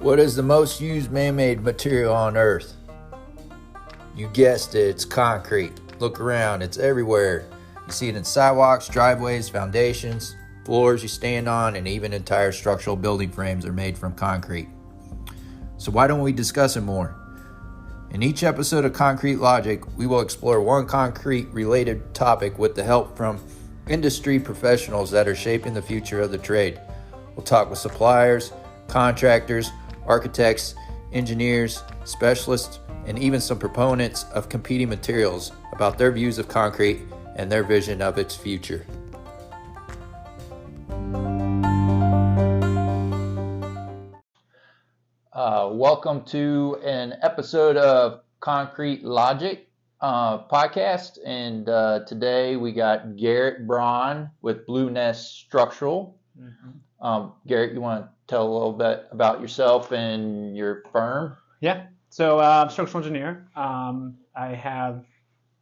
What is the most used man-made material on Earth? You guessed it, it's concrete. Look around, it's everywhere. You see it in sidewalks, driveways, foundations, floors you stand on, and even entire structural building frames are made from concrete. So why don't we discuss it more? In each episode of Concrete Logic, we will explore one concrete-related topic with the help from industry professionals that are shaping the future of the trade. We'll talk with suppliers, contractors, architects, engineers, specialists, and even some proponents of competing materials about their views of concrete and their vision of its future. Welcome to an episode of Concrete Logic podcast, and today we got Garrett Braun with Blue Nest Structural. Garrett, you want to tell a little bit about yourself and your firm? Yeah, so I'm a structural engineer. I have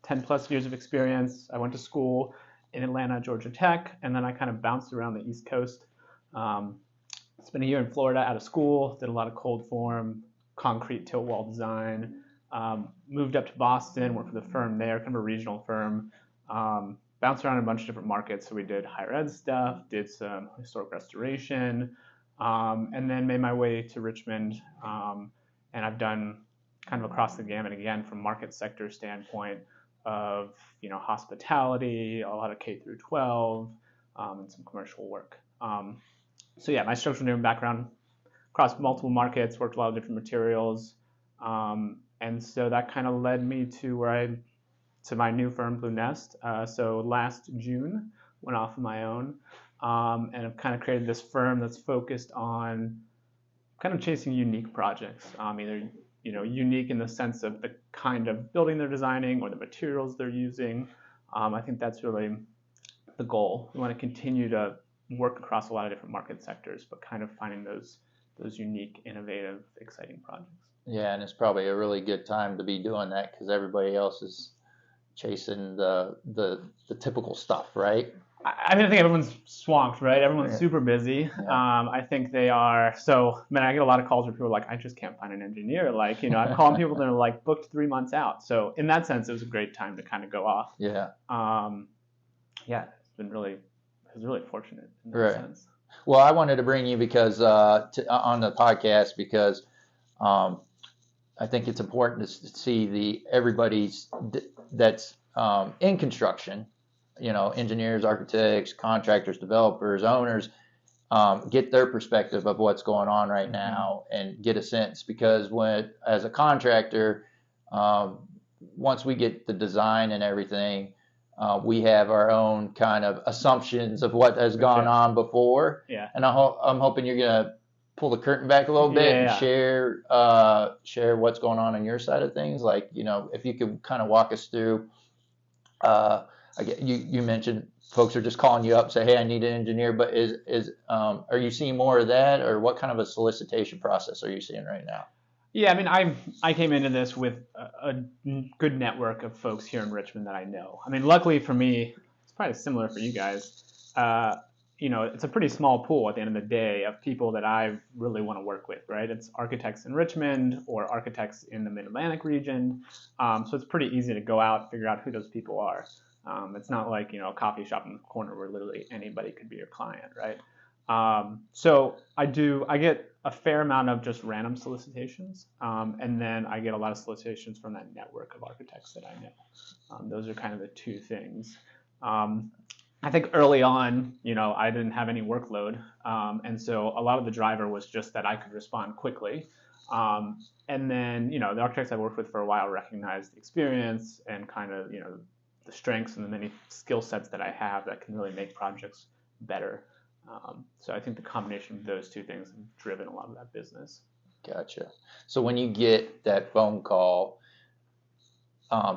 10 plus years of experience. I went to school in Atlanta, Georgia Tech, and then I kind of bounced around the East Coast. Spent a year in Florida out of school, did a lot of cold form, concrete tilt wall design. Moved up to Boston, worked for the firm there, kind of a regional firm. Bounced around in a bunch of different markets. So we did higher ed stuff, did some historic restoration, and then made my way to Richmond. And I've done kind of across the gamut again from market sector standpoint of, hospitality, a lot of K through 12, and some commercial work. So yeah, my structural engineering background across multiple markets, worked a lot of different materials. And so that kind of led me to to my new firm, Blue Nest. So last June, went off on my own, and I've kind of created this firm that's focused on kind of chasing unique projects, either unique in the sense of the kind of building they're designing or the materials they're using. I think that's really the goal. We want to continue to work across a lot of different market sectors, but kind of finding those unique, innovative, exciting projects. Yeah, and it's probably a really good time to be doing that because everybody else is chasing the typical stuff, right? I think everyone's swamped, right? Everyone's super busy. Yeah. I think they are. So, I get a lot of calls where people are like, I just can't find an engineer. I'm calling people that are like booked 3 months out. So in that sense, it was a great time to kind of go off. Yeah. It's been really fortunate in that sense. Well, I wanted to bring you because on the podcast because I think it's important to see everybody's that's in construction, engineers, architects, contractors, developers, owners, get their perspective of what's going on right now and get a sense because as a contractor, once we get the design and everything, we have our own kind of assumptions of what has gone on before. Yeah. And I'm hoping you're going to pull the curtain back a little bit and share what's going on your side of things. Like, if you could kind of walk us through, you mentioned folks are just calling you up, say, hey, I need an engineer, but are you seeing more of that or what kind of a solicitation process are you seeing right now? Yeah, I came into this with a good network of folks here in Richmond that I know. Luckily for me, it's probably similar for you guys. It's a pretty small pool at the end of the day of people that I really want to work with, right? It's architects in Richmond or architects in the Mid-Atlantic region. So it's pretty easy to go out and figure out who those people are. It's not like, a coffee shop in the corner where literally anybody could be your client, right? So I get a fair amount of just random solicitations, and then I get a lot of solicitations from that network of architects that I know. Those are kind of the two things. I think early on, I didn't have any workload, and so a lot of the driver was just that I could respond quickly. And then, the architects I worked with for a while recognized the experience and kind of, the strengths and the many skill sets that I have that can really make projects better. So I think the combination of those two things have driven a lot of that business. Gotcha. So when you get that phone call,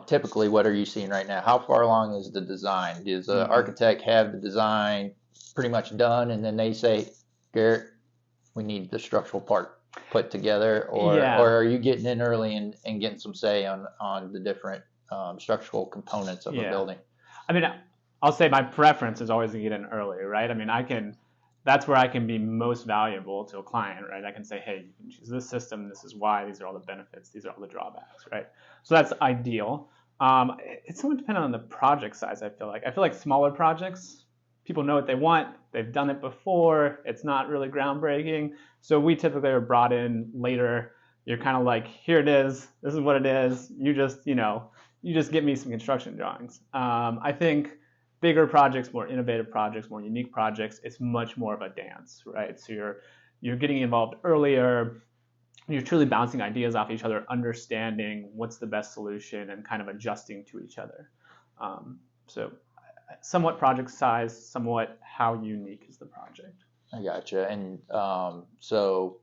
typically what are you seeing right now? How far along is the design? Does the architect have the design pretty much done and then they say, Garrett, we need the structural part put together? Or are you getting in early and getting some say on the different structural components of a building? I'll say my preference is always to get in early, right? I can that's where I can be most valuable to a client, right? I can say, hey, you can choose this system. This is why. These are all the benefits. These are all the drawbacks, right? So that's ideal. It's somewhat dependent on the project size, I feel like. I feel like smaller projects, people know what they want. They've done it before. It's not really groundbreaking. So we typically are brought in later. You're kind of like, here it is. This is what it is. You just get me some construction drawings. I think bigger projects, more innovative projects, more unique projects, it's much more of a dance, right? So you're getting involved earlier. You're truly bouncing ideas off each other, understanding what's the best solution, and kind of adjusting to each other. So somewhat project size, somewhat how unique is the project. I gotcha. And so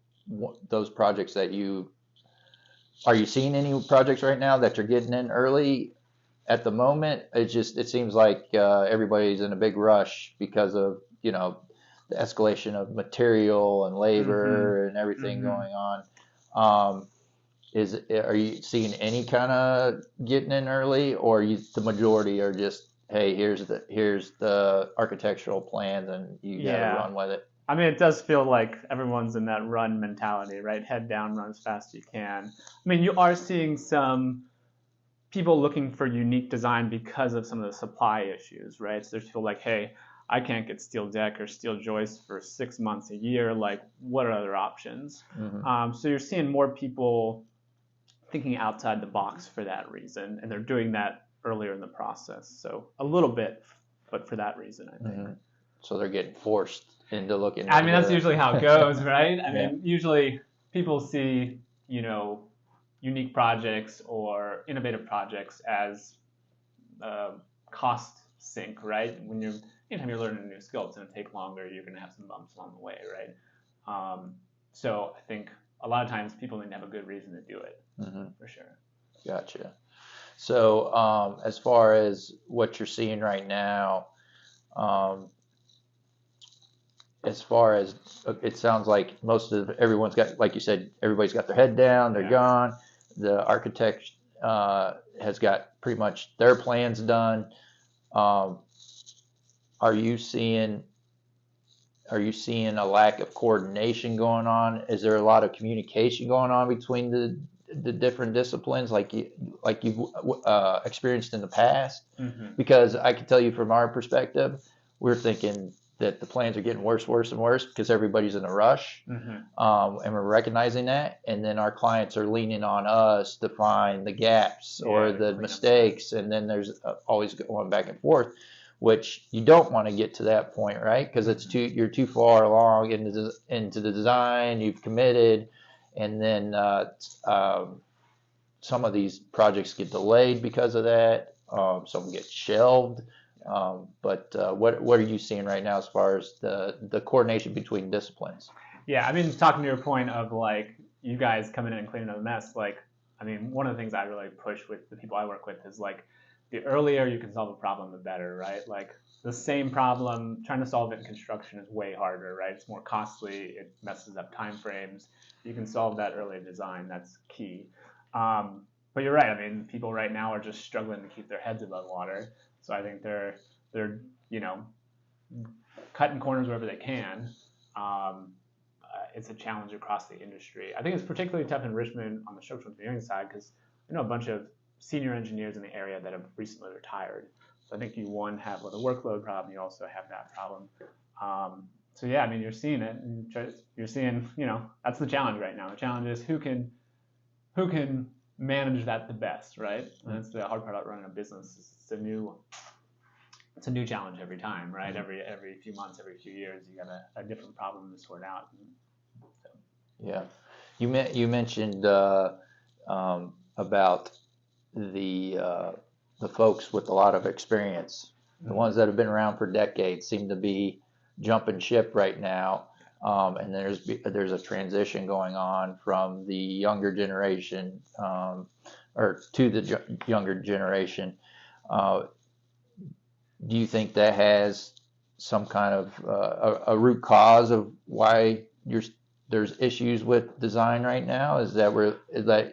those projects that are you seeing any projects right now that you're getting in early at the moment? It seems like everybody's in a big rush because of, the escalation of material and labor and everything going on. Are you seeing any kind of getting in early, or the majority are just, hey, here's the architectural plans and you gotta run with it? I mean, it does feel like everyone's in that run mentality, right? Head down, run as fast as you can. I mean, you are seeing some people looking for unique design because of some of the supply issues, right? So there's people like, hey, I can't get steel deck or steel joist for 6 months, a year. Like, what are other options? So you're seeing more people thinking outside the box for that reason, and they're doing that earlier in the process. So a little bit, but for that reason, I think. So they're getting forced into looking. I mean, that's usually how it goes, right? I mean, usually people see, unique projects or innovative projects as cost sink, right? Anytime you're learning a new skill, it's going to take longer. You're going to have some bumps along the way, right? So I think a lot of times people need to have a good reason to do it, for sure. Gotcha. So as far as what you're seeing right now, as far as it sounds like everyone's got, like you said, everybody's got their head down, they're gone. The architect has got pretty much their plans done. Are you seeing a lack of coordination going on? Is there a lot of communication going on between the different disciplines like you've experienced in the past? Because I can tell you from our perspective, we're thinking that the plans are getting worse and worse because everybody's in a rush, and we're recognizing that, and then our clients are leaning on us to find the gaps or the mistakes, and then there's always going back and forth, which you don't want to get to that point, right? Because you're too far along into the design, you've committed, and then some of these projects get delayed because of that. Some get shelved. But what are you seeing right now as far as the coordination between disciplines? Yeah, I mean, talking to your point of like you guys coming in and cleaning up a mess, like, I mean, one of the things I really push with the people I work with is like the earlier you can solve a problem, the better, right? Like the same problem, trying to solve it in construction is way harder, right? It's more costly, it messes up time frames. You can solve that early in design, that's key. But you're right, I mean, people right now are just struggling to keep their heads above water. So I think they're cutting corners wherever they can. It's a challenge across the industry. I think it's particularly tough in Richmond on the structural engineering side because I know a bunch of senior engineers in the area that have recently retired. So I think you have the workload problem, you also have that problem. So yeah, I mean, you're seeing it, and you're seeing, that's the challenge right now. The challenge is who can manage that the best, right? And that's the hard part about running a business. It's a new challenge every time, right? Every few months, every few years, you got a different problem to sort out. So. Yeah, you mentioned about the folks with a lot of experience. The ones that have been around for decades seem to be jumping ship right now. And there's a transition going on from the younger generation or to the younger generation. Do you think that has some kind of a root cause of why there's issues with design right now? Is that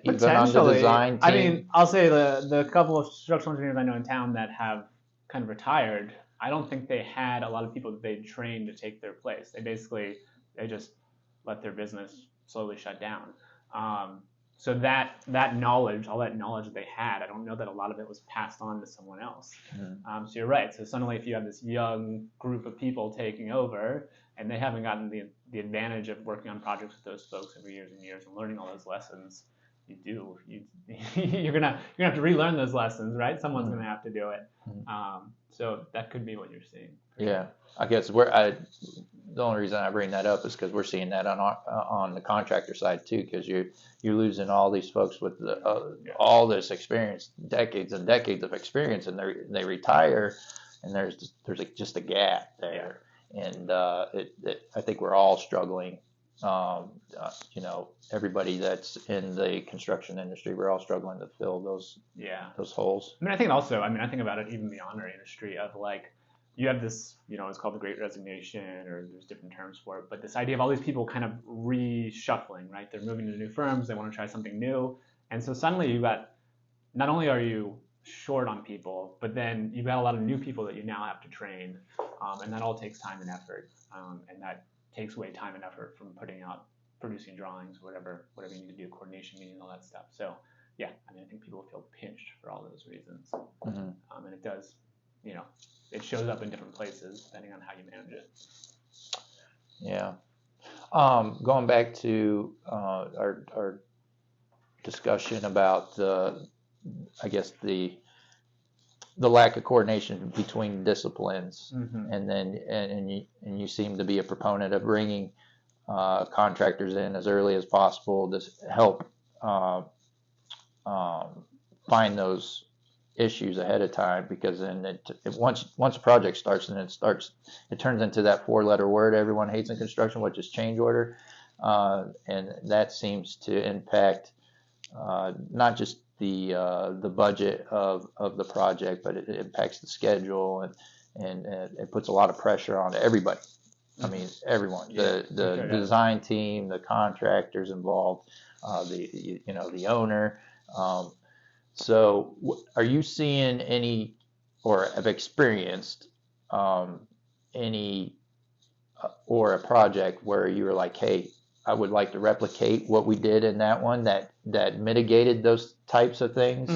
even on the design team? I mean, I'll say the couple of structural engineers I know in town that have kind of retired, I don't think they had a lot of people that they'd trained to take their place. They just let their business slowly shut down. So that knowledge, all that knowledge that they had, I don't know that a lot of it was passed on to someone else. So you're right. So suddenly, if you have this young group of people taking over, and they haven't gotten the advantage of working on projects with those folks over years and years and learning all those lessons, you're gonna have to relearn those lessons, right? Someone's gonna have to do it. So that could be what you're seeing. Yeah, I guess the only reason I bring that up is because we're seeing that on the contractor side too, because you're losing all these folks with all this experience, decades and decades of experience, and they retire, and there's just a gap there, and I think we're all struggling. Everybody that's in the construction industry, we're all struggling to fill those holes. I think also, I think about it even beyond our industry of like, you have this, it's called the Great Resignation, or there's different terms for it, but this idea of all these people kind of reshuffling, right? They're moving to new firms, they want to try something new, and so suddenly not only are you short on people, but then you've got a lot of new people that you now have to train, and that all takes time and effort, and that takes away time and effort from producing drawings, whatever you need to do, coordination meetings, all that stuff. So I think people feel pinched for all those reasons, and it does, it shows up in different places depending on how you manage it. Yeah. Going back to our discussion about the lack of coordination between disciplines, and you seem to be a proponent of bringing contractors in as early as possible to help find those issues ahead of time, because then once a project starts, and it turns into that 4-letter word everyone hates in construction, which is change order, and that seems to impact not just the budget of the project, but it impacts the schedule, and it puts a lot of pressure on everybody. I mean, everyone, the design team, the contractors involved, the owner. So are you seeing any, or have experienced any, or a project where you were like, hey, I would like to replicate what we did in that one that mitigated those types of things,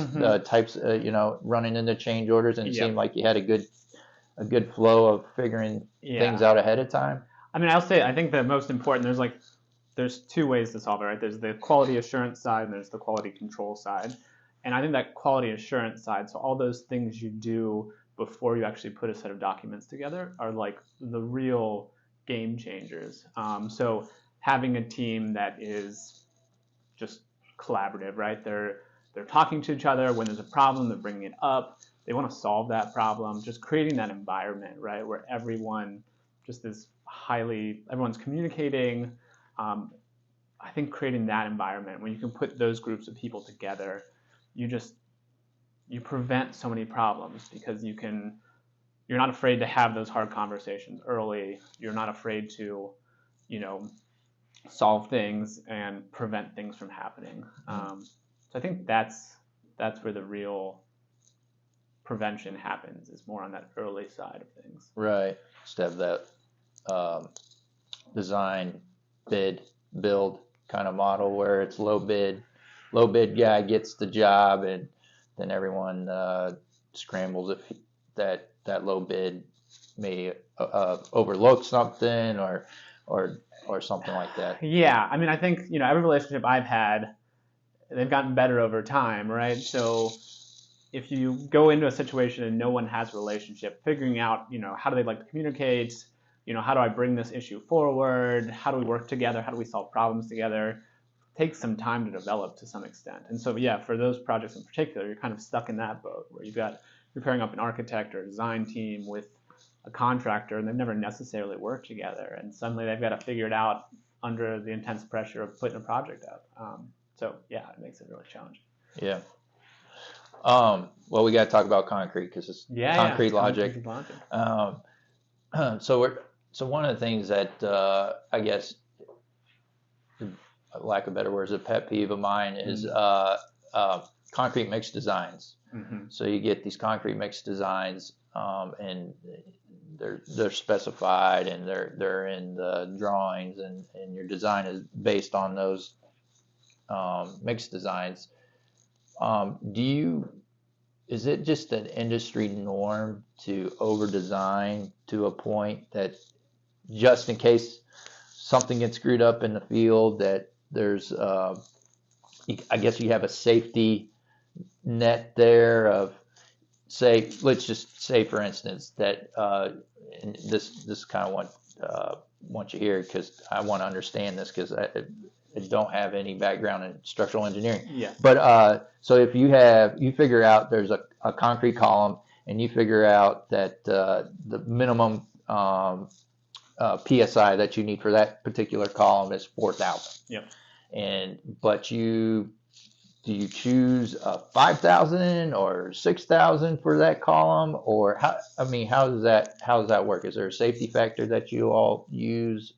running into change orders, and it seemed like you had a good flow of figuring things out ahead of time? I'll say, I think the most important, there's two ways to solve it, right? There's the quality assurance side and there's the quality control side. And I think that quality assurance side, so all those things you do before you actually put a set of documents together, are like the real game changers. So having a team that is just collaborative, right? They're talking to each other. When there's a problem, they're bringing it up. They want to solve that problem. Just creating that environment, right, where everyone just is everyone's communicating. I think creating that environment, when you can put those groups of people together, you prevent so many problems, because you're not afraid to have those hard conversations early. You're not afraid to, solve things and prevent things from happening. So I think that's where the real prevention happens, is more on that early side of things. Right. Instead of that design, bid, build kind of model where it's low bid guy gets the job, and then everyone scrambles if that low bid may overlook something or something like that. Yeah, I think every relationship I've had, they've gotten better over time, right? So if you go into a situation and no one has a relationship, figuring out how do they like to communicate, how do I bring this issue forward, how do we work together, how do we solve problems together, takes some time to develop to some extent. And so for those projects in particular, you're kind of stuck in that boat where you're pairing up an architect or a design team with a contractor, and they've never necessarily worked together, and suddenly they've got to figure it out under the intense pressure of putting a project up. It makes it really challenging. Yeah. Well, we got to talk about concrete, because it's concrete logic. So one of the things that I guess, lack of better words, a pet peeve of mine is concrete mixed designs. So you get these concrete mixed designs, and they're specified, and they're in the drawings, and your design is based on those mixed designs. Is it just an industry norm to over design to a point that just in case something gets screwed up in the field, that there's I guess you have a safety net there of, say, let's just say, for instance, that and this kind of want you here, because I want to understand this, because I don't have any background in structural engineering. Yeah. But so if you figure out there's a concrete column, and you figure out that the minimum PSI that you need for that particular column is 4,000. Yep. But do you choose 5,000 or 6,000 for that column, or how does that work? Is there a safety factor that you all use?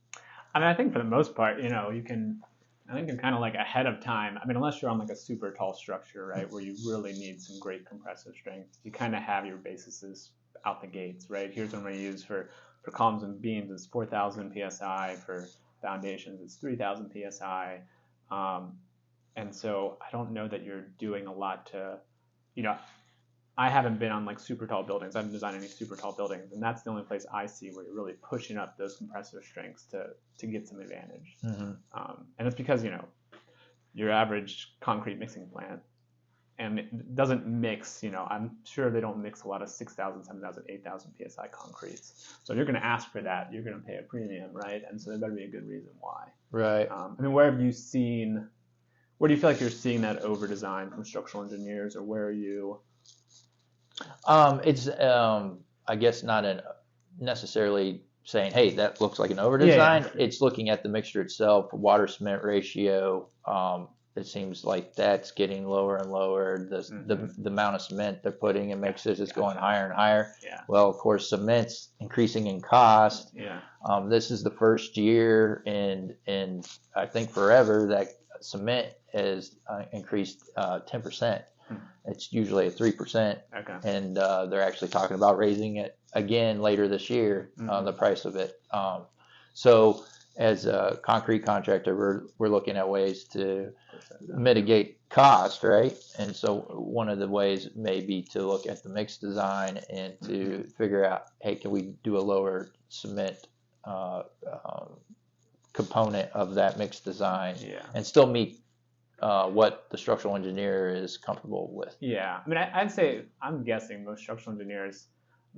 I mean, I think for the most part, you can. I think you're kind of like ahead of time. I mean, unless you're on like a super tall structure, right, where you really need some great compressive strength, you kind of have your bases out the gates, right? Here's what I'm going to use for columns and beams. It's 4,000 psi. For foundations, it's 3,000 psi. And so I don't know that you're doing a lot to, I haven't been on like super tall buildings. I haven't designed any super tall buildings, and that's the only place I see where you're really pushing up those compressive strengths to get some advantage. Mm-hmm. And it's because your average concrete mixing plant, and it doesn't mix. I'm sure they don't mix a lot of 6,000, 7,000, 8,000 psi concretes. So if you're going to ask for that, you're going to pay a premium, right? And so there better be a good reason why. Right. I mean, where do you feel like you're seeing that over design from structural engineers, or where are you? It's I guess not necessarily saying, hey, that looks like an over design. Yeah. It's looking at the mixture itself, water cement ratio. It seems like that's getting lower and lower. The amount of cement they're putting in mixes is going higher and higher. Yeah. Well, of course, cement's increasing in cost. Yeah. This is the first year in I think forever that cement has increased 10%. It's usually a 3%, and they're actually talking about raising it again later this year, the price of it. So as a concrete contractor, we're looking at ways to mitigate cost, right? And so one of the ways may be to look at the mix design and to figure out, hey, can we do a lower cement component of that mix design and still meet what the structural engineer is comfortable with? Yeah, I mean, I'd say, I'm guessing most structural engineers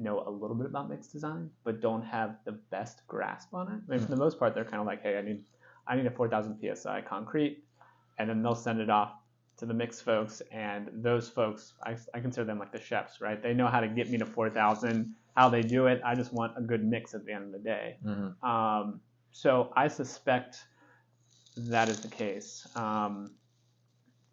know a little bit about mix design, but don't have the best grasp on it. I mean, for the most part, they're kind of like, hey, I need a 4,000 psi concrete, and then they'll send it off to the mix folks, and those folks, I consider them like the chefs, right? They know how to get me to 4,000, how they do it. I just want a good mix at the end of the day. Mm-hmm. So I suspect that is the case.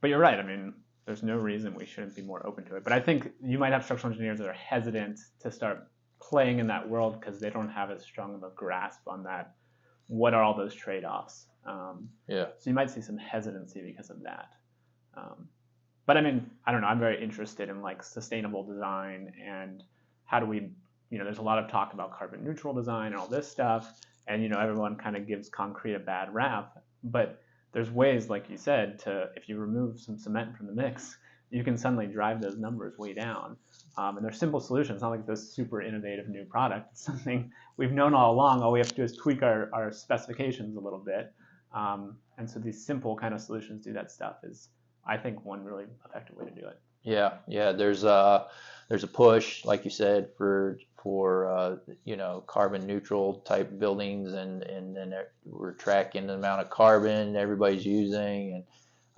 But you're right. I mean, there's no reason we shouldn't be more open to it. But I think you might have structural engineers that are hesitant to start playing in that world because they don't have as strong of a grasp on that. What are all those trade-offs? So you might see some hesitancy because of that. But I mean, I don't know. I'm very interested in like sustainable design and how do we, there's a lot of talk about carbon neutral design and all this stuff. And, everyone kind of gives concrete a bad rap. But there's ways, like you said, if you remove some cement from the mix, you can suddenly drive those numbers way down. And they're simple solutions. It's not like this super innovative new product. It's something we've known all along. All we have to do is tweak our specifications a little bit. And so these simple kind of solutions do that stuff is, I think, one really effective way to do it. Yeah. There's a push, like you said, for carbon neutral type buildings, and then we're tracking the amount of carbon everybody's using,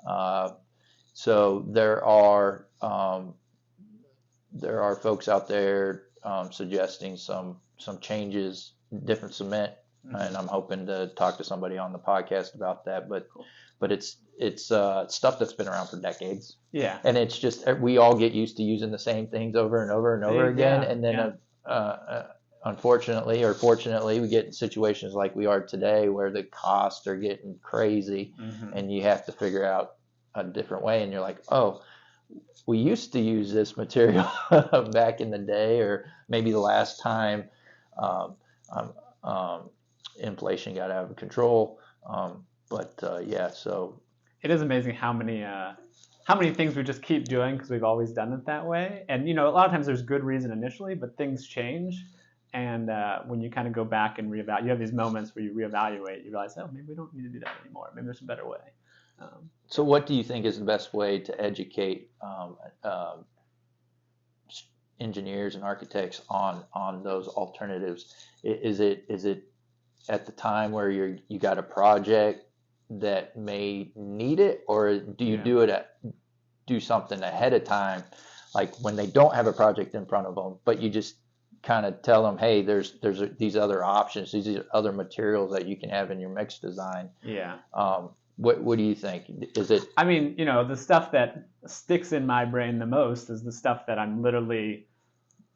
and so there are folks out there suggesting some changes, different cement, and I'm hoping to talk to somebody on the podcast about that. But cool. But it's stuff that's been around for decades. Yeah. And it's just we all get used to using the same things over and over and over again, and then unfortunately or fortunately, we get in situations like we are today where the costs are getting crazy, and you have to figure out a different way. And you're like, oh, we used to use this material back in the day, or maybe the last time um, um, inflation got out of control. Yeah, so it is amazing how many things we just keep doing because we've always done it that way. And a lot of times there's good reason initially, but things change. And when you kind of go back and reevaluate, you have these moments where you reevaluate, you realize, oh, maybe we don't need to do that anymore. Maybe there's a better way. So what do you think is the best way to educate engineers and architects on those alternatives? Is it at the time where you got a project that may need it, or do you do something ahead of time, like when they don't have a project in front of them, but you just kind of tell them, hey, there's these other options, these other materials that you can have in your mix design? Yeah. What do you think? Is it? I mean, the stuff that sticks in my brain the most is the stuff that I'm literally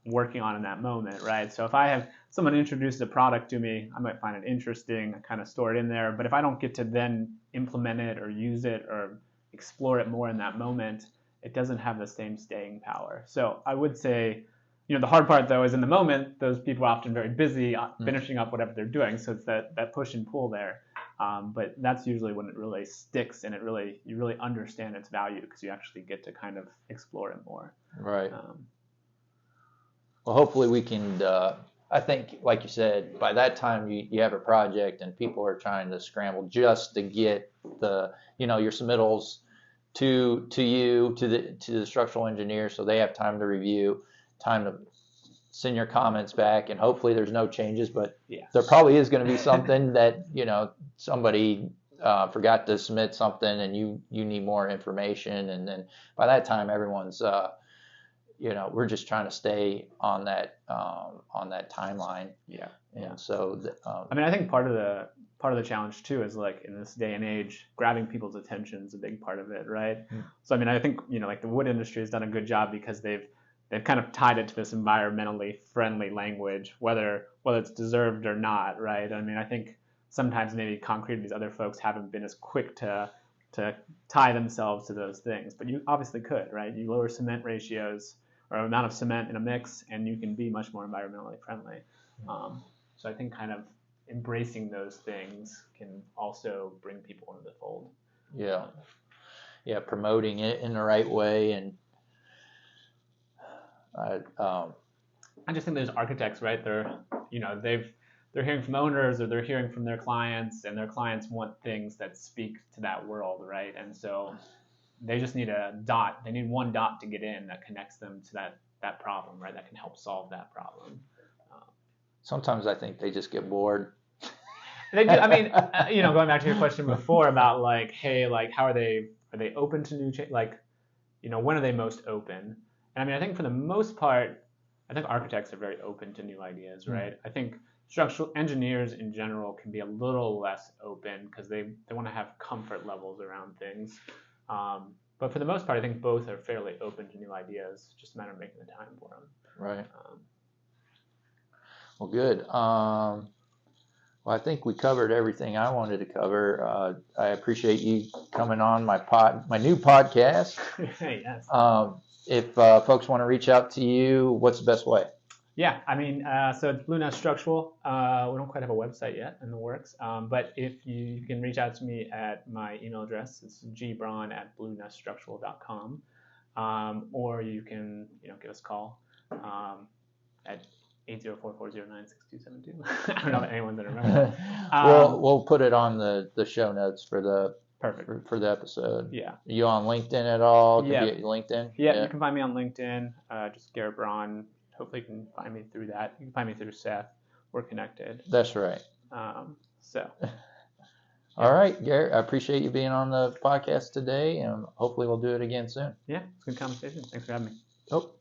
working on in that moment, right? So if I have someone introduce a product to me, I might find it interesting, I kind of store it in there. But if I don't get to then implement it or use it or explore it more in that moment, it doesn't have the same staying power. So I would say, the hard part though is in the moment, those people are often very busy finishing up whatever they're doing. So it's that push and pull there. But that's usually when it really sticks and you really understand its value because you actually get to kind of explore it more. Right. Well, hopefully we can, I think, like you said, by that time you have a project and people are trying to scramble just to get your submittals to the structural engineer, so they have time to review, time to send your comments back, and hopefully there's no changes, but there probably is going to be something that, somebody forgot to submit something and you need more information, and then by that time everyone's we're just trying to stay on that timeline. Yeah. And so I think part of the challenge too is, like, in this day and age, grabbing people's attention is a big part of it, right? So I think like the wood industry has done a good job because they've kind of tied it to this environmentally friendly language, whether it's deserved or not, right? I think sometimes maybe concrete and these other folks haven't been as quick to tie themselves to those things, but you obviously could, right? You lower cement ratios or amount of cement in a mix, and you can be much more environmentally friendly. So I think kind of embracing those things can also bring people into the fold. Yeah, promoting it in the right way. And I just think there's architects, right? They're hearing from owners, or they're hearing from their clients, and their clients want things that speak to that world, right? And so they just need a dot. They need one dot to get in that connects them to that problem, right? That can help solve that problem. Sometimes I think they just get bored. They do. Going back to your question before about, like, hey, like, how are they open to new change? Like, when are they most open? And I think for the most part, I think architects are very open to new ideas, right? I think structural engineers in general can be a little less open because they want to have comfort levels around things. But for the most part, I think both are fairly open to new ideas. It's just a matter of making the time for them. Right. Well, good. Well, I think we covered everything I wanted to cover. I appreciate you coming on my new podcast. Yes. If folks want to reach out to you, what's the best way? Yeah, so it's Blue Nest Structural. We don't quite have a website yet in the works, but if you can reach out to me at my email address, it's gbraun@blueneststructural.com, or you can give us a call at 804-409-6272. I don't know if anyone's gonna remember that. We'll put it on the show notes for the for the episode. Yeah. Are you on LinkedIn at all? Yeah. LinkedIn? Yeah, you can find me on LinkedIn. Just Garrett Braun. Hopefully you can find me through that. You can find me through Seth. We're connected. That's right. So. All right, Garrett, I appreciate you being on the podcast today, and hopefully we'll do it again soon. Yeah, it's a good conversation. Thanks for having me. Oh.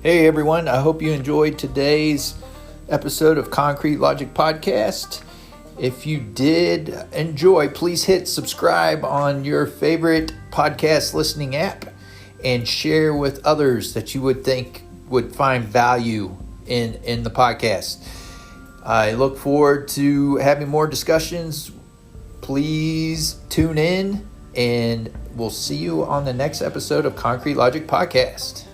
Hey everyone, I hope you enjoyed today's episode of Concrete Logic Podcast. If you did enjoy, please hit subscribe on your favorite podcast listening app and share with others that you would think would find value in the podcast. I look forward to having more discussions please tune in, and we'll see you on the next episode of Concrete Logic Podcast.